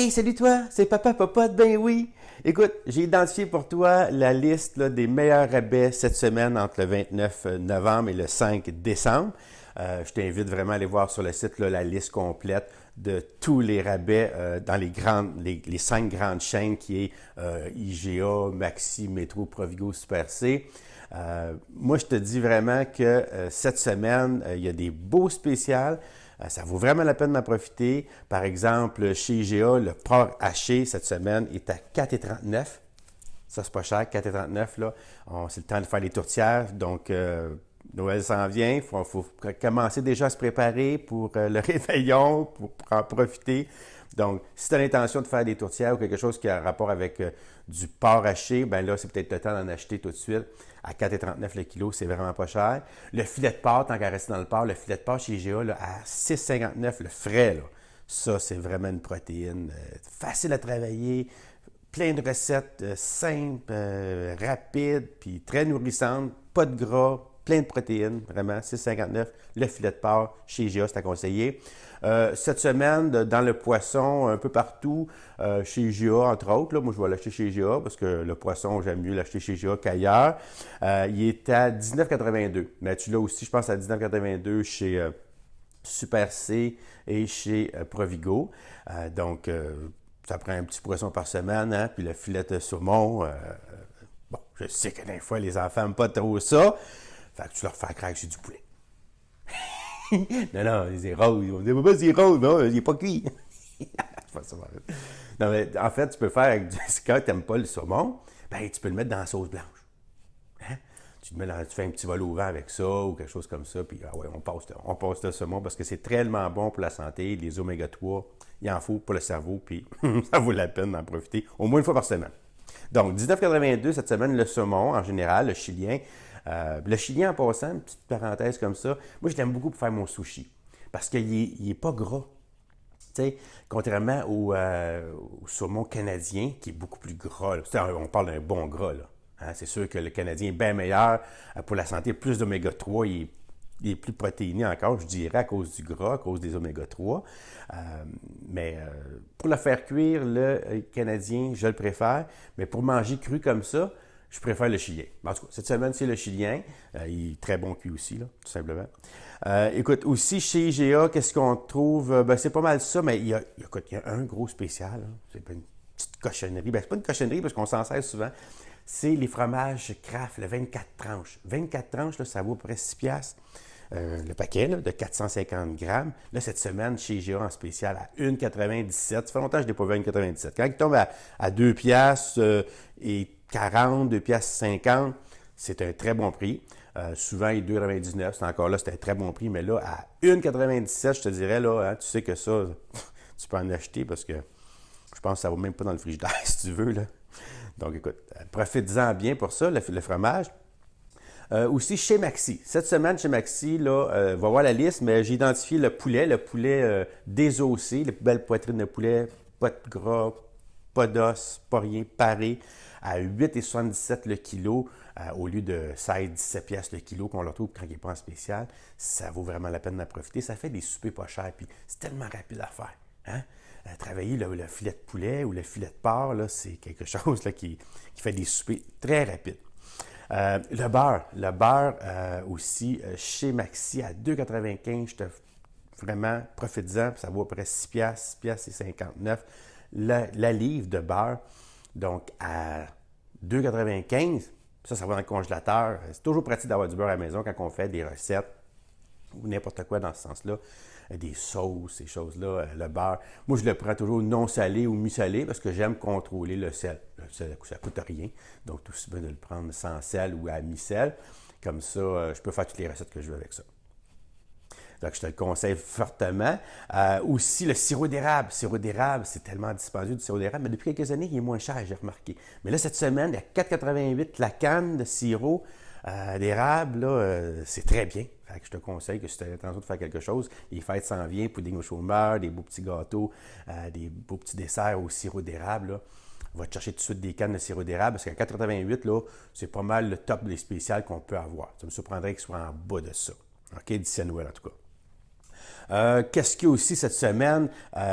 Hey, salut toi, c'est Papa Popote, ben oui. Écoute, j'ai identifié pour toi la liste là, des meilleurs rabais cette semaine entre le 29 novembre et le 5 décembre. Je t'invite vraiment à aller voir sur le site là, la liste complète de tous les rabais dans les 5 grandes chaînes qui est IGA, Maxi, Métro, Provigo, Super C. Moi, je te dis vraiment que cette semaine, il y a des beaux spéciaux. Ça vaut vraiment la peine d'en profiter. Par exemple, chez IGA, le porc haché cette semaine est à 4,39. Ça, c'est pas cher, 4,39 là. C'est le temps de faire les tourtières. Donc, Noël s'en vient. Il faut commencer déjà à se préparer pour le réveillon, pour en profiter. Donc, si tu as l'intention de faire des tourtières ou quelque chose qui a rapport avec du porc haché, ben là, c'est peut-être le temps d'en acheter tout de suite. À 4,39 le kilo, c'est vraiment pas cher. Le filet de porc, tant qu'à rester dans le porc, le filet de porc chez IGA, là, à 6,59 le frais, là. Ça, c'est vraiment une protéine facile à travailler, plein de recettes simples, rapides, puis très nourrissantes, pas de gras, plein de protéines, vraiment, 6,59. Le filet de porc chez IGA, c'est à conseiller. Cette semaine, dans le poisson, un peu partout, chez IGA, entre autres, là, moi, je vais l'acheter chez IGA parce que le poisson, j'aime mieux l'acheter chez IGA qu'ailleurs. Il est à 19,82. Mais tu l'as aussi, je pense, à 19,82 chez Super C et chez Provigo. Donc, ça prend un petit poisson par semaine, hein, puis le filet de saumon. Bon, je sais que des fois, les enfants n'aiment pas trop ça. Fait que tu leur fais craquer sur du poulet. Non, c'est rose. On dit, papa, c'est rose. Non, il n'est pas cuit. Non, mais en fait, tu peux faire avec du. Quand tu n'aimes pas le saumon, ben, tu peux le mettre dans la sauce blanche. Hein? Tu fais un petit vol au vent avec ça ou quelque chose comme ça, puis ah ouais, on passe le saumon parce que c'est tellement bon pour la santé, les oméga 3, il en faut pour le cerveau, puis ça vaut la peine d'en profiter au moins une fois par semaine. Donc, 19,82 cette semaine, le saumon en général, le chilien. Le chilien en passant, une petite parenthèse comme ça, moi je l'aime beaucoup pour faire mon sushi parce qu'il n'est pas gras. T'sais, contrairement au saumon canadien, qui est beaucoup plus gras. On parle d'un bon gras. Là. Hein, c'est sûr que le canadien est bien meilleur pour la santé, plus d'oméga 3, il est plus protéiné encore, je dirais, à cause du gras, à cause des oméga 3. Mais pour le faire cuire, le canadien, je le préfère. Mais pour manger cru comme ça, je préfère le chilien. En tout cas, cette semaine, c'est le chilien. Il est très bon cuit aussi, là, tout simplement. Écoute, aussi chez IGA, qu'est-ce qu'on trouve? Ben, c'est pas mal ça, mais écoute, il y a un gros spécial. Hein. C'est pas une petite cochonnerie. Ben, c'est pas une cochonnerie parce qu'on s'en sert souvent. C'est les fromages Kraft, le 24 tranches. 24 tranches, là, ça vaut à peu près 6 piastres. Le paquet là, de 450 grammes. Là, cette semaine, chez IGA en spécial à 1,97. Ça fait longtemps que je n'ai pas vu à 1,97. Quand il tombe à 2 piastres et 40, 2 piastres 50, c'est un très bon prix. Souvent, il est 2,99. C'est encore là, c'est un très bon prix. Mais là, à 1,97, je te dirais, là, hein, tu sais que ça, tu peux en acheter parce que je pense que ça ne va même pas dans le frigidaire, si tu veux. Là. Donc, écoute, profite-en bien pour ça, le fromage. Aussi chez Maxi. Cette semaine, chez Maxi, là, va voir la liste, mais j'ai identifié le poulet désossé, les belles poitrines de poulet, pas de gras, pas d'os, pas rien, paré, à 8,77 le kilo, au lieu de 16-17 piastres le kilo qu'on le retrouve quand il n'est pas en spécial. Ça vaut vraiment la peine d'en profiter. Ça fait des soupers pas chers, puis c'est tellement rapide à faire. Hein? Travailler le filet de poulet ou le filet de porc, là, c'est quelque chose là, qui fait des soupers très rapides. Le beurre aussi chez Maxi à 2,95 vraiment, profite-en, ça vaut à peu près 6 piastres, 6 piastres et 59 la livre de beurre. Donc, à 2,95 ça va dans le congélateur. C'est toujours pratique d'avoir du beurre à la maison quand on fait des recettes ou n'importe quoi dans ce sens-là. Des sauces, ces choses-là, le beurre. Moi, je le prends toujours non salé ou mi-salé parce que j'aime contrôler le sel. Le sel, ça ne coûte rien. Donc, tout aussi bien de le prendre sans sel ou à mi-sel. Comme ça, je peux faire toutes les recettes que je veux avec ça. Donc, je te le conseille fortement. Aussi, le sirop d'érable. Sirop d'érable, c'est tellement dispendieux du sirop d'érable, mais depuis quelques années, il est moins cher, j'ai remarqué. Mais là, cette semaine, il y a 4,88 la canne de sirop d'érable. C'est très bien. Fait que je te conseille que si tu as l'intention de faire quelque chose, les fêtes s'en viennent, pudding aux chômeurs, des beaux petits gâteaux, des beaux petits desserts au sirop d'érable. Là. On va te chercher tout de suite des cannes de sirop d'érable parce qu'à 4,88 là, c'est pas mal le top des spéciales qu'on peut avoir. Ça me surprendrait qu'il soit en bas de ça. OK, d'ici à Noël en tout cas. Qu'est-ce qu'il y a aussi cette semaine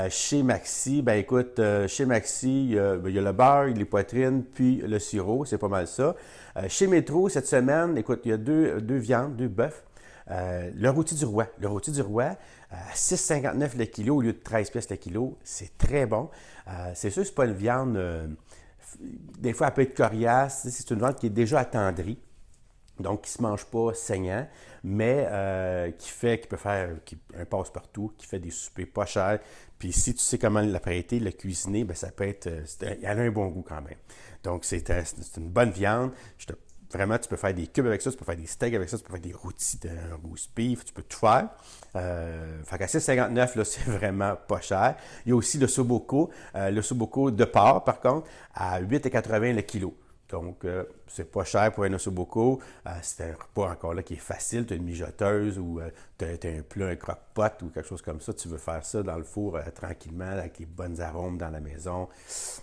chez Maxi? Ben écoute, chez Maxi, il y a le beurre, les poitrines, puis le sirop, c'est pas mal ça. Chez Métro, cette semaine, écoute, il y a deux viandes, deux bœufs. Le rôti du roi. Le rôti du roi, à 6,59 le kilo au lieu de 13 pièces le kilo, c'est très bon. C'est sûr que ce n'est pas une viande, des fois elle peut être coriace, c'est une viande qui est déjà attendrie. Donc, qui ne se mange pas saignant, mais qui peut faire un passe-partout, qui fait des soupers pas chers. Puis si tu sais comment l'apprêter, le cuisiner, bien, ça peut être. Elle a un bon goût quand même. Donc, c'est une bonne viande. Vraiment, tu peux faire des cubes avec ça, tu peux faire des steaks avec ça, tu peux faire des rôtis de roast beef, tu peux tout faire. Fait qu'à 6,59, là, c'est vraiment pas cher. Il y a aussi le soboko de porc, par contre, à 8,80 le kilo. Donc, c'est pas cher pour un ossobuco. C'est un repas encore là qui est facile. Tu as une mijoteuse ou tu as un plat, un croque-pot ou quelque chose comme ça. Tu veux faire ça dans le four tranquillement avec les bonnes arômes dans la maison.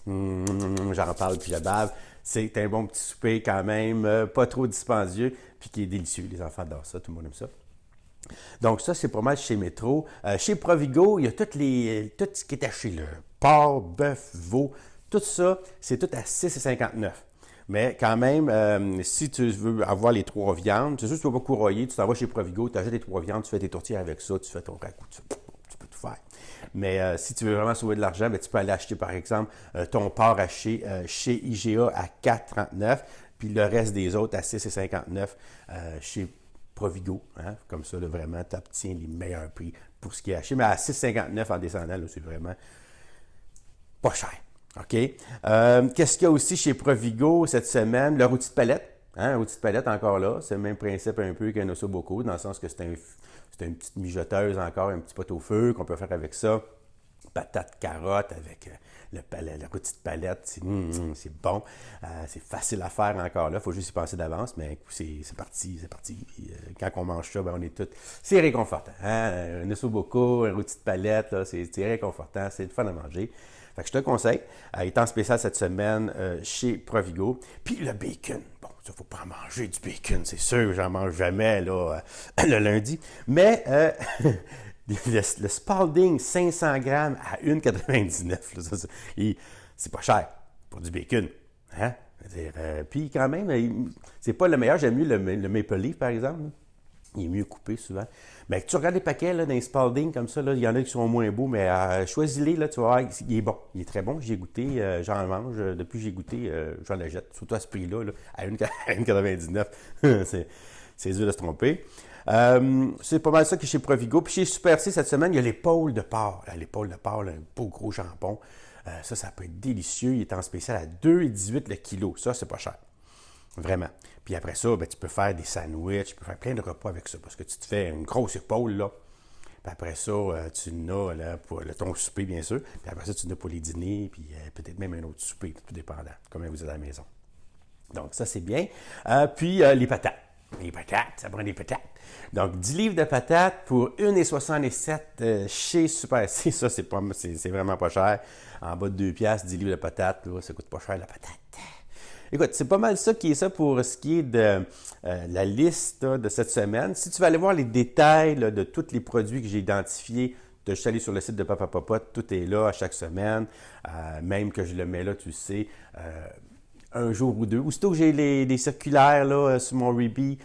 J'en parle puis je bave. C'est un bon petit souper quand même, pas trop dispendieux puis qui est délicieux. Les enfants adorent ça, tout le monde aime ça. Donc ça, c'est pas mal chez Métro. Chez Provigo, il y a tout ce qui est acheté, le porc, bœuf, veau. Tout ça, c'est tout à 6,59. Mais quand même, si tu veux avoir les trois viandes, c'est sûr que tu ne vas pas courroyer, tu t'en vas chez Provigo, tu achètes les trois viandes, tu fais tes tourtières avec ça, tu fais ton ragoût, tu peux tout faire. Mais si tu veux vraiment sauver de l'argent, bien, tu peux aller acheter, par exemple, ton porc haché chez IGA à 4,39, puis le reste des autres à 6,59 chez Provigo. Hein? Comme ça, là, vraiment, tu obtiens les meilleurs prix pour ce qui est haché. Mais à 6,59 en descendant, là, c'est vraiment pas cher. OK? Qu'est-ce qu'il y a aussi chez Provigo cette semaine? Le rôti de palette. Hein? Un rôti de palette encore là. C'est le même principe un peu qu'un ossobuco, dans le sens que c'est une petite mijoteuse encore, un petit pot au feu qu'on peut faire avec ça. Patates, carottes avec le rôti de palette. C'est bon. C'est facile à faire encore là. Il faut juste y penser d'avance, mais c'est parti. Puis, quand on mange ça, ben, on est tous. C'est réconfortant. Hein? Un ossobuco, un rôti de palette, là, c'est réconfortant. C'est le fun à manger. Fait que je te conseille. Il est en spécial cette semaine chez Provigo. Puis le bacon. Bon, ça, il ne faut pas en manger du bacon, c'est sûr. J'en mange jamais là, le lundi. Mais le Spalding 500 grammes à 1,99. C'est pas cher pour du bacon. Hein? Puis quand même, c'est pas le meilleur. J'aime mieux le Maple Leaf, par exemple. Il est mieux coupé souvent. Mais tu regardes les paquets là, dans les Spalding comme ça, il y en a qui sont moins beaux, mais choisis-les, là, tu vas voir, il est bon. Il est très bon. J'ai goûté, j'en mange. Depuis que j'ai goûté, j'en achète. Surtout à ce prix-là, là, à 1,99. C'est dur de se tromper. C'est pas mal ça qui est chez Provigo. Puis chez Super C, cette semaine, il y a l'épaule de porc. L'épaule de porc, là, un beau gros jambon. Ça peut être délicieux. Il est en spécial à 2,18 le kilo. Ça, c'est pas cher. Vraiment. Puis après ça, ben, tu peux faire des sandwichs, tu peux faire plein de repas avec ça parce que tu te fais une grosse épaule, là. Puis après ça, tu en as là, pour ton souper, bien sûr. Puis après ça, tu en as pour les dîners, puis peut-être même un autre souper, tout dépendant, comme vous êtes à la maison. Donc, ça, c'est bien. Puis les patates. Les patates, ça prend des patates. Donc, 10 livres de patates pour 1,67 chez Super C. Ça, c'est vraiment pas cher. En bas de 2 piastres, 10 livres de patates, là, ça coûte pas cher, la patate. Écoute, c'est pas mal ça qui est ça pour ce qui est de la liste là, de cette semaine. Si tu veux aller voir les détails là, de tous les produits que j'ai identifiés, tu as juste aller sur le site de Papa Popote, tout est là à chaque semaine. Même que je le mets là, tu sais, un jour ou deux. Aussitôt que j'ai les circulaires là, sur mon Reebee,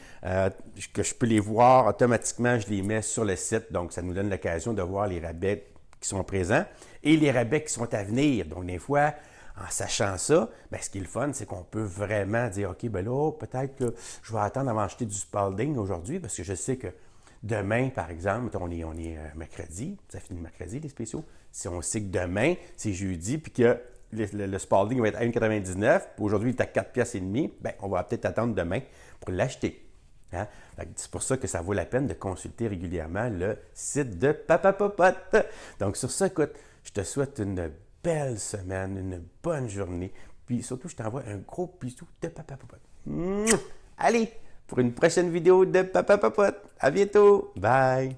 que je peux les voir automatiquement, je les mets sur le site. Donc, ça nous donne l'occasion de voir les rabais qui sont présents et les rabais qui sont à venir. Donc, des fois, en sachant ça, bien, ce qui est le fun, c'est qu'on peut vraiment dire, OK, ben là, peut-être que je vais attendre avant d'acheter du Spalding aujourd'hui parce que je sais que demain, par exemple, on est mercredi, ça finit mercredi, les spéciaux. Si on sait que demain, c'est jeudi, puis que le Spalding va être à 1,99, puis aujourd'hui, il est à 4,5 piastres, bien, on va peut-être attendre demain pour l'acheter. Hein? C'est pour ça que ça vaut la peine de consulter régulièrement le site de Papa Popote. Donc, sur ça, écoute, je te souhaite une belle semaine, une bonne journée. Puis surtout, je t'envoie un gros bisou de Papa Popote. Allez, pour une prochaine vidéo de Papa Popote. À bientôt. Bye.